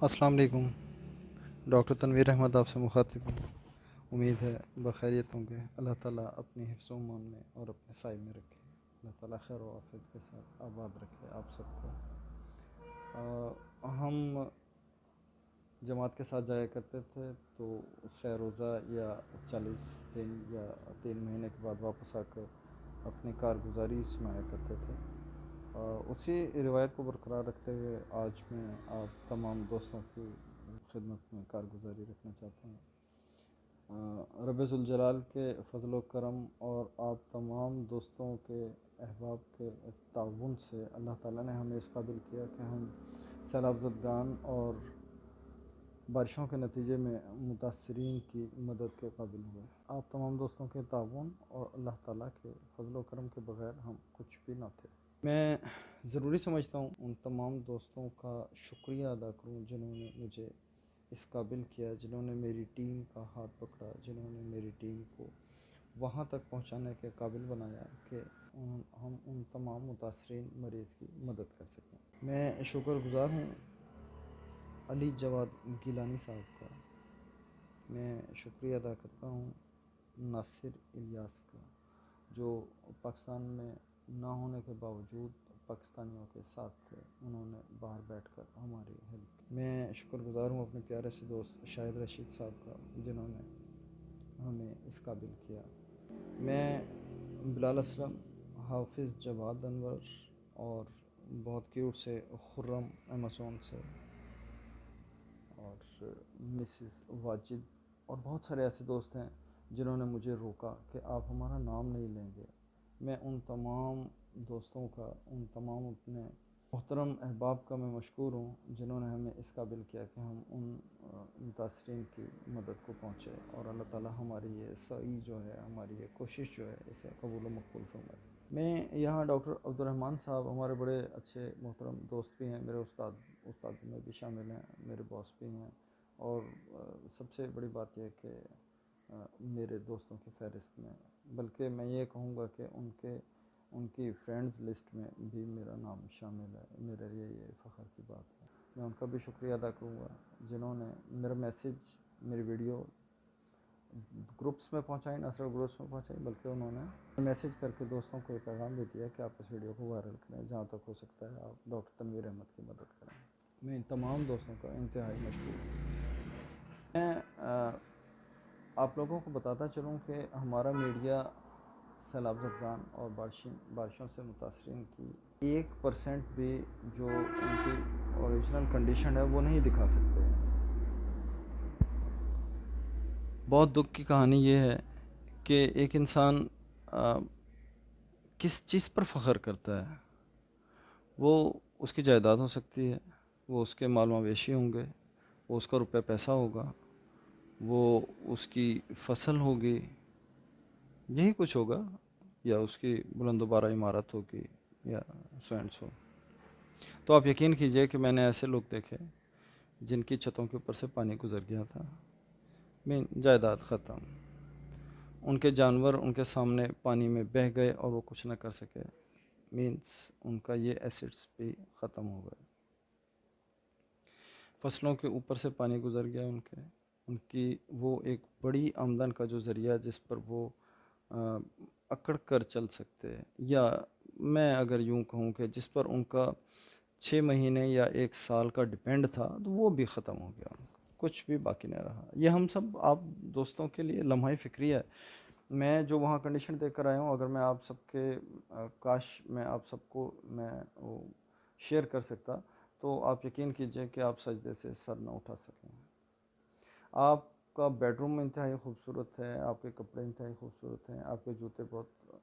السلام علیکم۔ ڈاکٹر تنویر احمد آپ سے مخاطب ہوں۔ امید ہے بخیریت ہوں گے۔ اللہ تعالیٰ اپنی حفظ و امان میں اور اپنے سائے میں رکھے۔ اللہ تعالیٰ خیر و عافیت کے ساتھ آباد رکھے آپ سب کو۔ ہم جماعت کے ساتھ جایا کرتے تھے تو سہ روزہ یا 40 دن یا 3 مہینے کے بعد واپس آ کر اپنی کارگزاری سنایا کرتے تھے۔ اسی روایت کو برقرار رکھتے ہوئے آج میں آپ تمام دوستوں کی خدمت میں کارگزاری رکھنا چاہتا ہوں۔ رب ذوالجلال کے فضل و کرم اور آپ تمام دوستوں کے احباب کے تعاون سے اللہ تعالیٰ نے ہمیں اس قابل کیا کہ ہم سیلاب زدگان اور بارشوں کے نتیجے میں متاثرین کی مدد کے قابل ہوئے۔ آپ تمام دوستوں کے تعاون اور اللہ تعالیٰ کے فضل و کرم کے بغیر ہم کچھ بھی نہ تھے۔ میں ضروری سمجھتا ہوں ان تمام دوستوں کا شکریہ ادا کروں جنہوں نے مجھے اس قابل کیا، جنہوں نے میری ٹیم کا ہاتھ پکڑا، جنہوں نے میری ٹیم کو وہاں تک پہنچانے کے قابل بنایا کہ ہم ان تمام متاثرین مریض کی مدد کر سکیں۔ میں شکر گزار ہوں علی جواد گیلانی صاحب کا۔ میں شکریہ ادا کرتا ہوں ناصر الیاس کا، جو پاکستان میں نہ ہونے کے باوجود پاکستانیوں کے ساتھ تھے، انہوں نے باہر بیٹھ کر ہماری ہیلپ کی۔ میں شکر گزار ہوں اپنے پیارے سے دوست شاہد رشید صاحب کا، جنہوں نے ہمیں اس قابل کیا۔ میں بلال اسلم، حافظ جواد انور اور بہت کیوٹ سے خرم ایمیزون سے اور مسز واجد اور بہت سارے ایسے دوست ہیں جنہوں نے مجھے روکا کہ آپ ہمارا نام نہیں لیں گے۔ میں ان تمام دوستوں کا، ان تمام اپنے محترم احباب کا میں مشکور ہوں جنہوں نے ہمیں اس قابل کیا کہ ہم ان متاثرین کی مدد کو پہنچے، اور اللہ تعالیٰ ہماری یہ سعی جو ہے، ہماری یہ کوشش جو ہے، اسے قبول و مقبول فرمائے۔ میں یہاں ڈاکٹر عبدالرحمن صاحب ہمارے بڑے اچھے محترم دوست بھی ہیں، میرے استاد میں بھی شامل ہیں، میرے باس بھی ہیں، اور سب سے بڑی بات یہ ہے کہ میرے دوستوں کی فہرست میں، بلکہ میں یہ کہوں گا کہ ان کی فرینڈز لسٹ میں بھی میرا نام شامل ہے۔ میرے لیے یہ فخر کی بات ہے۔ میں ان کا بھی شکریہ ادا کروں گا جنہوں نے میرا میسیج، میری ویڈیو گروپس میں پہنچائی، نہ صرف گروپس میں پہنچائی بلکہ انہوں نے میسیج کر کے دوستوں کو یہ پیغام بھی دیا کہ آپ اس ویڈیو کو وائرل کریں، جہاں تک ہو سکتا ہے آپ ڈاکٹر تنویر احمد کی مدد کریں۔ میں ان تمام دوستوں کا انتہائی مشکور ہوں۔ میں آپ لوگوں کو بتاتا چلوں کہ ہمارا میڈیا سیلاب زدگان اور بارشوں سے متاثرین کی 1% بھی جو ان کی اوریجنل کنڈیشن ہے وہ نہیں دکھا سکتے ہیں۔ بہت دکھ کی کہانی یہ ہے کہ ایک انسان کس چیز پر فخر کرتا ہے؟ وہ اس کی جائیداد ہو سکتی ہے، وہ اس کے مال مویشی ہوں گے، وہ اس کا روپے پیسہ ہوگا، وہ اس کی فصل ہوگی، یہی کچھ ہوگا، یا اس کی بلند و بالا عمارت ہوگی، یا سو اینڈ سو۔ تو آپ یقین کیجئے کہ میں نے ایسے لوگ دیکھے جن کی چھتوں کے اوپر سے پانی گزر گیا تھا، جائیداد ختم، ان کے جانور ان کے سامنے پانی میں بہہ گئے اور وہ کچھ نہ کر سکے، ان کا یہ ایسٹس بھی ختم ہو گئے۔ فصلوں کے اوپر سے پانی گزر گیا ان کی وہ ایک بڑی آمدن کا جو ذریعہ جس پر وہ اکڑ کر چل سکتے، یا میں اگر یوں کہوں کہ جس پر ان کا 6 مہینے یا 1 سال کا ڈیپینڈ تھا، تو وہ بھی ختم ہو گیا، کچھ بھی باقی نہیں رہا۔ یہ ہم سب آپ دوستوں کے لیے لمحہ فکری ہے۔ میں جو وہاں کنڈیشن دیکھ کر آیا ہوں، اگر میں آپ سب کے کاش میں آپ سب کو میں وہ شیئر کر سکتا تو آپ یقین کیجئے کہ آپ سجدے سے سر نہ اٹھا سکیں۔ آپ کا بیڈ روم انتہائی خوبصورت ہے، آپ کے کپڑے انتہائی خوبصورت ہیں، آپ کے جوتے بہت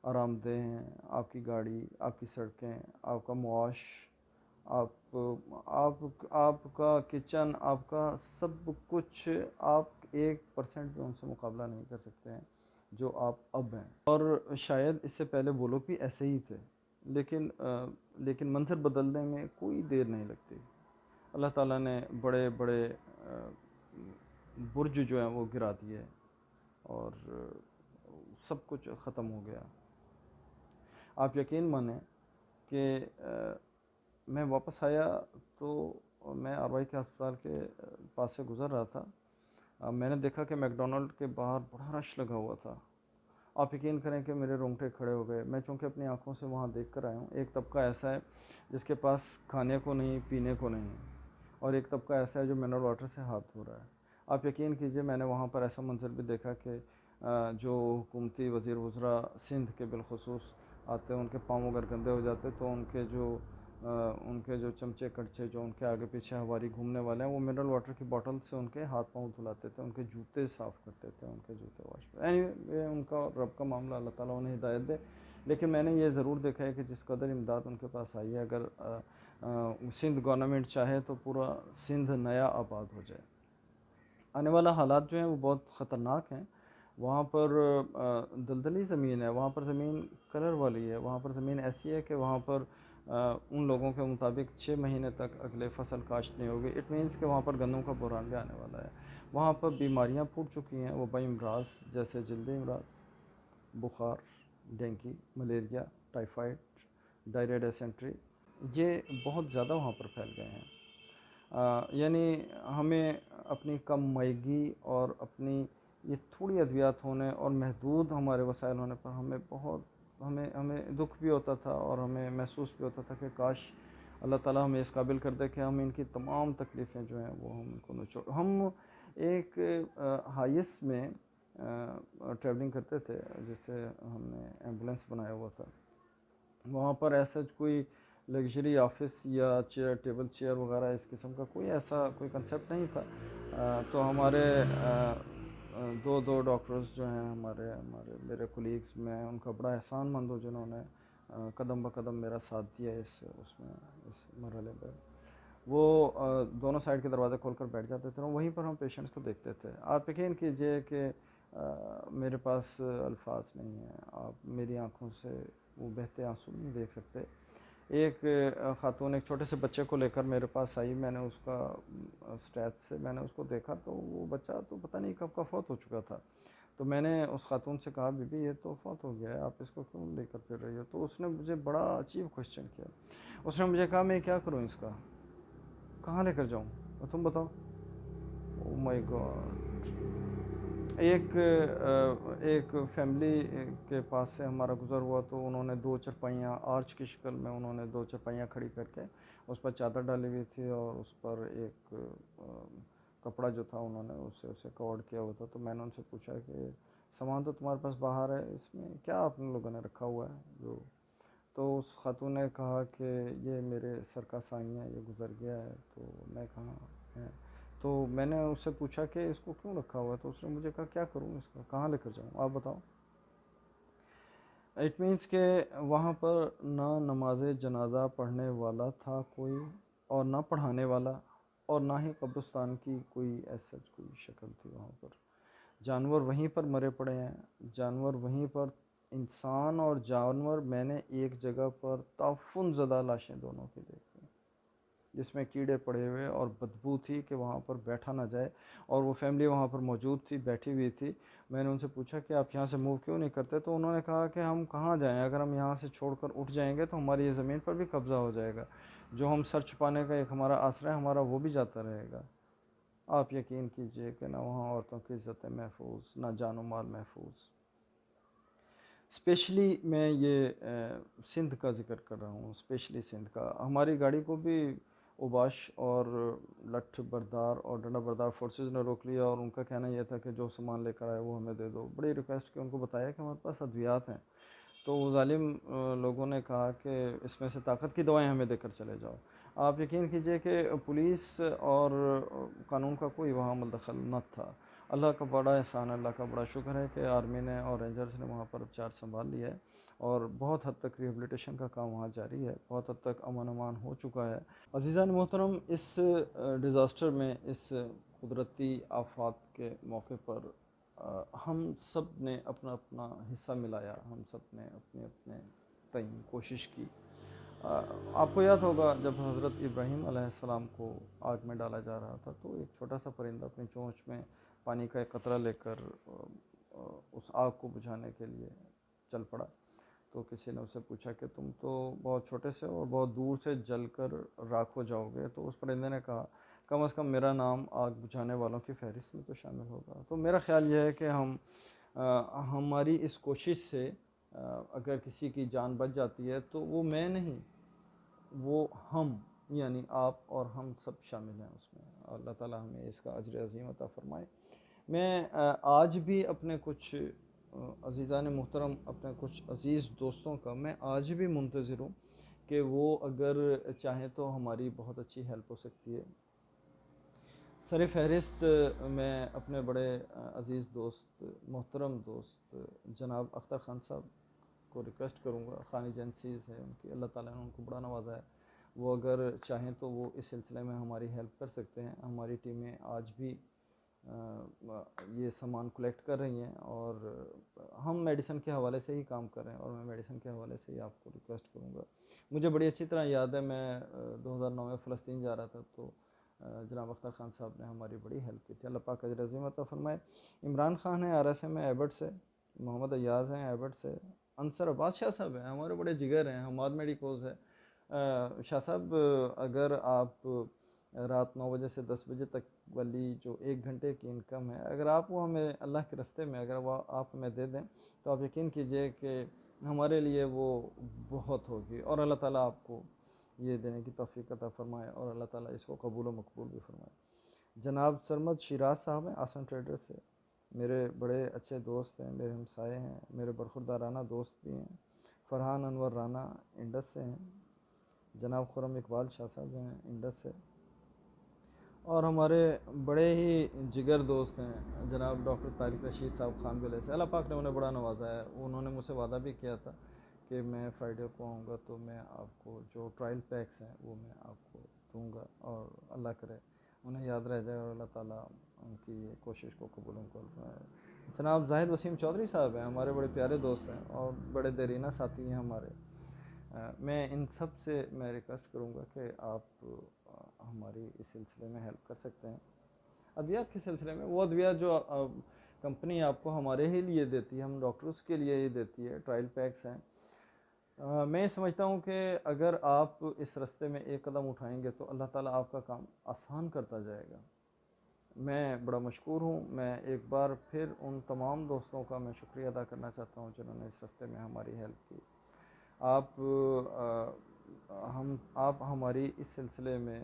آرام دہ ہیں، آپ کی گاڑی، آپ کی سڑکیں، آپ کا معاش، آپ کا کچن، آپ کا سب کچھ، آپ 1% بھی ان سے مقابلہ نہیں کر سکتے ہیں جو آپ اب ہیں۔ اور شاید اس سے پہلے وہ لوگ بھی ایسے ہی تھے، لیکن منظر بدلنے میں کوئی دیر نہیں لگتی۔ اللہ تعالیٰ نے بڑے بڑے برج جو ہیں وہ گرا دیے اور سب کچھ ختم ہو گیا۔ آپ یقین مانیں کہ میں واپس آیا تو میں کاروائی کے ہسپتال کے پاس سے گزر رہا تھا، میں نے دیکھا کہ میک ڈونلڈ کے باہر بڑا رش لگا ہوا تھا۔ آپ یقین کریں کہ میرے رونگٹے کھڑے ہو گئے۔ میں چونکہ اپنی آنکھوں سے وہاں دیکھ کر آیا ہوں، ایک طبقہ ایسا ہے جس کے پاس کھانے کو نہیں، پینے کو نہیں، اور ایک طبقہ ایسا ہے جو منرل واٹر سے ہاتھ دھو رہا ہے۔ آپ یقین کیجئے میں نے وہاں پر ایسا منظر بھی دیکھا کہ جو حکومتی وزیر وزراء سندھ کے بالخصوص آتے ہیں، ان کے پاؤں اگر گندے ہو جاتے تو ان کے جو چمچے کڑچے جو ان کے آگے پیچھے ہواری گھومنے والے ہیں، وہ منرل واٹر کی بوٹل سے ان کے ہاتھ پاؤں دھلاتے تھے، ان کے جوتے صاف کرتے تھے، ان کے جوتے واش اینی ان کا رب کا معاملہ، اللہ تعالیٰ انہیں ہدایت دے۔ لیکن میں نے یہ ضرور دیکھا ہے کہ جس قدر امداد ان کے پاس آئی ہے، اگر سندھ گورنمنٹ چاہے تو پورا سندھ نیا آباد ہو جائے۔ آنے والا حالات جو ہیں وہ بہت خطرناک ہیں۔ وہاں پر دلدلی زمین ہے، وہاں پر زمین کلر والی ہے، وہاں پر زمین ایسی ہے کہ وہاں پر ان لوگوں کے مطابق 6 مہینے تک اگلے فصل کاشت نہیں ہوگی۔ اٹ مینس کہ وہاں پر گندوں کا بحران بھی آنے والا ہے۔ وہاں پر بیماریاں پھوٹ چکی ہیں، وبائی امراض جیسے جلدی امراض، بخار، ڈینگی، ملیریا، ٹائیفائڈ، ڈائریا ڈیسنٹری، یہ بہت زیادہ وہاں پر پھیل گئے ہیں۔ یعنی ہمیں اپنی کم مائیگی اور اپنی یہ تھوڑی ادویات ہونے اور محدود ہمارے وسائل ہونے پر ہمیں دکھ بھی ہوتا تھا، اور ہمیں محسوس بھی ہوتا تھا کہ کاش اللہ تعالیٰ ہمیں اس قابل کر دے کہ ہم ان کی تمام تکلیفیں جو ہیں وہ ہم کو نچوڑ۔ ہم ایک ہائیس میں ٹریولنگ کرتے تھے، جسے ہم نے ایمبولینس بنایا ہوا تھا۔ وہاں پر ایسا کوئی لگژری آفس یا چیئر، ٹیبل چیئر وغیرہ اس قسم کا کوئی کنسیپٹ نہیں تھا۔ تو ہمارے دو ڈاکٹرز جو ہیں، میرے کولیگز، میں ان کا بڑا احسان مند ہوں جنہوں نے قدم بقدم میرا ساتھ دیا اس مرحلے پر۔ وہ دونوں سائڈ کے دروازے کھول کر بیٹھ جاتے تھے، وہیں پر ہم پیشنٹس کو دیکھتے تھے۔ آپ یقین کیجئے کہ میرے پاس الفاظ نہیں ہیں، آپ میری آنکھوں سے وہ بہتے آنسو نہیں دیکھ سکتے۔ ایک خاتون ایک چھوٹے سے بچے کو لے کر میرے پاس آئی، میں نے اس کا اسٹیچ سے میں نے اس کو دیکھا تو وہ بچہ تو پتہ نہیں کب کا فوت ہو چکا تھا۔ تو میں نے اس خاتون سے کہا بی بی یہ تو فوت ہو گیا ہے، آپ اس کو کیوں لے کر پھر رہی ہو؟ تو اس نے مجھے بڑا عجیب کوشچن کیا۔ اس نے مجھے کہا میں کیا کروں، اس کا کہاں لے کر جاؤں، اور تم بتاؤ۔ او مائی گاڈ! ایک فیملی کے پاس سے ہمارا گزر ہوا تو انہوں نے 2 چرپائیاں آرچ کی شکل میں، انہوں نے 2 چرپائیاں کھڑی کر کے اس پر چادر ڈالی ہوئی تھی، اور اس پر ایک کپڑا جو تھا انہوں نے اسے کورڈ کیا ہوا تھا۔ تو میں نے ان سے پوچھا کہ سامان تو تمہارے پاس باہر ہے، اس میں کیا آپ لوگوں نے رکھا ہوا ہے؟ تو اس خاتون نے کہا کہ یہ میرے سر کا سائیں ہے، یہ گزر گیا ہے۔ تو میں کہاں ہے؟ تو میں نے اس سے پوچھا کہ اس کو کیوں رکھا ہوا ہے؟ تو اس نے مجھے کہا کیا کروں اس کا، کہاں لے کر جاؤں، آپ بتاؤ۔ اٹ مینس کہ وہاں پر نہ نماز جنازہ پڑھنے والا تھا کوئی، اور نہ پڑھانے والا، اور نہ ہی قبرستان کی کوئی ایسا کوئی شکل تھی وہاں پر۔ جانور وہیں پر مرے پڑے ہیں، جانور وہیں پر، انسان اور جانور، میں نے ایک جگہ پر تعفن زدہ لاشیں دونوں کی دیکھی، جس میں کیڑے پڑے ہوئے اور بدبو تھی کہ وہاں پر بیٹھا نہ جائے، اور وہ فیملی وہاں پر موجود تھی، بیٹھی ہوئی تھی۔ میں نے ان سے پوچھا کہ آپ یہاں سے موو کیوں نہیں کرتے؟ تو انہوں نے کہا کہ ہم کہاں جائیں، اگر ہم یہاں سے چھوڑ کر اٹھ جائیں گے تو ہماری یہ زمین پر بھی قبضہ ہو جائے گا، جو ہم سر چھپانے کا ایک ہمارا آسرا ہے ہمارا، وہ بھی جاتا رہے گا۔ آپ یقین کیجئے کہ نہ وہاں عورتوں کی عزتیں محفوظ، نہ جان و مال محفوظ۔ اسپیشلی میں یہ سندھ کا ذکر کر رہا ہوں، اسپیشلی سندھ کا۔ ہماری گاڑی کو بھی اوباش اور لٹھ بردار اور ڈنڈا بردار فورسز نے روک لیا، اور ان کا کہنا یہ تھا کہ جو سامان لے کر آئے وہ ہمیں دے دو۔ بڑی ریکویسٹ کی، ان کو بتایا کہ ہمارے پاس ادویات ہیں، تو وہ ظالم لوگوں نے کہا کہ اس میں سے طاقت کی دوائیں ہمیں دے کر چلے جاؤ۔ آپ یقین کیجئے کہ پولیس اور قانون کا کوئی وہاں مدخل نہ تھا۔ اللہ کا بڑا احسان ہے، اللہ کا بڑا شکر ہے کہ آرمی نے اور رینجرز نے وہاں پر چارج سنبھال لیا ہے، اور بہت حد تک ریہیبلیٹیشن کا کام وہاں جاری ہے، بہت حد تک امن امان ہو چکا ہے۔ عزیزان محترم، اس ڈیزاسٹر میں، اس قدرتی آفات کے موقع پر ہم سب نے اپنا اپنا حصہ ملایا، ہم سب نے اپنے اپنے تئیں کوشش کی۔ آپ کو یاد ہوگا جب حضرت ابراہیم علیہ السلام کو آگ میں ڈالا جا رہا تھا، تو ایک چھوٹا سا پرندہ اپنی چونچ میں پانی کا ایک قطرہ لے کر اس آگ کو بجھانے کے لیے چل پڑا۔ تو کسی نے اسے پوچھا کہ تم تو بہت چھوٹے سے اور بہت دور سے جل کر راکھ ہو جاؤ گے۔ تو اس پرندے نے کہا کم از کم میرا نام آگ بجھانے والوں کی فہرست میں تو شامل ہوگا. تو میرا خیال یہ ہے کہ ہماری اس کوشش سے اگر کسی کی جان بچ جاتی ہے تو وہ میں نہیں، وہ ہم، یعنی آپ اور ہم سب شامل ہیں اس میں. اللہ تعالیٰ ہمیں اس کا اجر عظیم عطا فرمائے. میں آج بھی اپنے کچھ عزیزان محترم، اپنے کچھ عزیز دوستوں کا میں آج بھی منتظر ہوں کہ وہ اگر چاہیں تو ہماری بہت اچھی ہیلپ ہو سکتی ہے. سر فہرست میں اپنے بڑے عزیز دوست، محترم دوست جناب اختر خان صاحب کو ریکویسٹ کروں گا. خان ایجنسیز ہے ان کی، اللہ تعالیٰ نے ان کو بڑا نوازا ہے، وہ اگر چاہیں تو وہ اس سلسلے میں ہماری ہیلپ کر سکتے ہیں. ہماری ٹیمیں آج بھی یہ سامان کلیکٹ کر رہی ہیں، اور ہم میڈیسن کے حوالے سے ہی کام کر رہے ہیں، اور میں میڈیسن کے حوالے سے ہی آپ کو ریکویسٹ کروں گا. مجھے بڑی اچھی طرح یاد ہے، میں 2009 میں فلسطین جا رہا تھا تو جناب اختر خان صاحب نے ہماری بڑی ہیلپ کی تھی. اللہ پاک اجر عظیم عطا فرمائے. عمران خان ہیں RSM میں ایبٹ سے، محمد ایاز ہیں ایبٹ سے، انصر عباس شاہ صاحب ہیں ہمارے بڑے جگر ہیں، حماد میڈیکوز ہے. شاہ صاحب اگر آپ رات 9 بجے سے 10 بجے تک والی جو 1 گھنٹے کی انکم ہے، اگر آپ وہ ہمیں اللہ کے راستے میں اگر وہ آپ ہمیں دے دیں تو آپ یقین کیجئے کہ ہمارے لیے وہ بہت ہوگی. اور اللہ تعالیٰ آپ کو یہ دینے کی توفیق عطا فرمائے، اور اللہ تعالیٰ اس کو قبول و مقبول بھی فرمائے. جناب سرمد شیراز صاحب ہیں آسن ٹریڈر سے، میرے بڑے اچھے دوست ہیں، میرے ہمسائے ہیں، میرے برخوردارانہ دوست بھی ہیں. فرحان انور رانا انڈس سے ہیں. جناب خرم اقبال شاہ صاحب ہیں انڈس سے. اور ہمارے بڑے ہی جگر دوست ہیں جناب ڈاکٹر طارق رشید صاحب خان بلے سے. اللہ پاک نے انہیں بڑا نوازا ہے. انہوں نے مجھ سے وعدہ بھی کیا تھا کہ میں فرائیڈے کو آؤں گا تو میں آپ کو جو ٹرائل پیکس ہیں وہ میں آپ کو دوں گا، اور اللہ کرے انہیں یاد رہ جائے، اور اللہ تعالیٰ ان کی یہ کوشش کو قبول فرمائے. جناب زاہد وسیم چودھری صاحب ہیں، ہمارے بڑے پیارے دوست ہیں اور بڑے دیرینہ ساتھی ہیں ہمارے. میں ان سب سے میں ریکویسٹ کروں گا کہ آپ ہماری اس سلسلے میں ہیلپ کر سکتے ہیں. ادویات کے سلسلے میں وہ ادویات جو کمپنی آپ کو ہمارے ہی لیے دیتی ہے، ہم ڈاکٹرز کے لیے ہی دیتی ہے، ٹرائل پیکس ہیں. میں سمجھتا ہوں کہ اگر آپ اس راستے میں ایک قدم اٹھائیں گے تو اللہ تعالیٰ آپ کا کام آسان کرتا جائے گا. میں بڑا مشکور ہوں. میں ایک بار پھر ان تمام دوستوں کا میں شکریہ ادا کرنا چاہتا ہوں جنہوں نے اس راستے میں ہماری ہیلپ کی. آپ ہماری اس سلسلے میں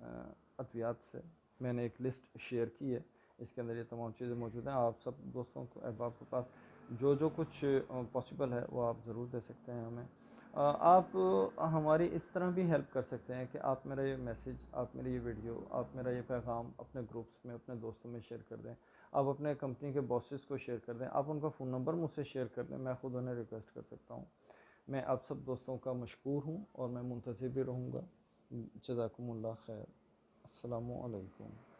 ادویات سے، میں نے ایک لسٹ شیئر کی ہے، اس کے اندر یہ تمام چیزیں موجود ہیں. آپ سب دوستوں کو، احباب کے پاس جو کچھ پاسبل ہے وہ آپ ضرور دے سکتے ہیں ہمیں. آپ ہماری اس طرح بھی ہیلپ کر سکتے ہیں کہ آپ میرا یہ میسیج، آپ میری یہ ویڈیو، آپ میرا یہ پیغام اپنے گروپس میں، اپنے دوستوں میں شیئر کر دیں. آپ اپنے کمپنی کے باسز کو شیئر کر دیں. آپ ان کا فون نمبر مجھ سے شیئر کر دیں، میں خود انہیں ریکویسٹ کر سکتا ہوں. میں آپ سب دوستوں کا مشکور ہوں اور میں منتظر بھی رہوں گا. جزاکم اللہ خیر. السلام علیکم.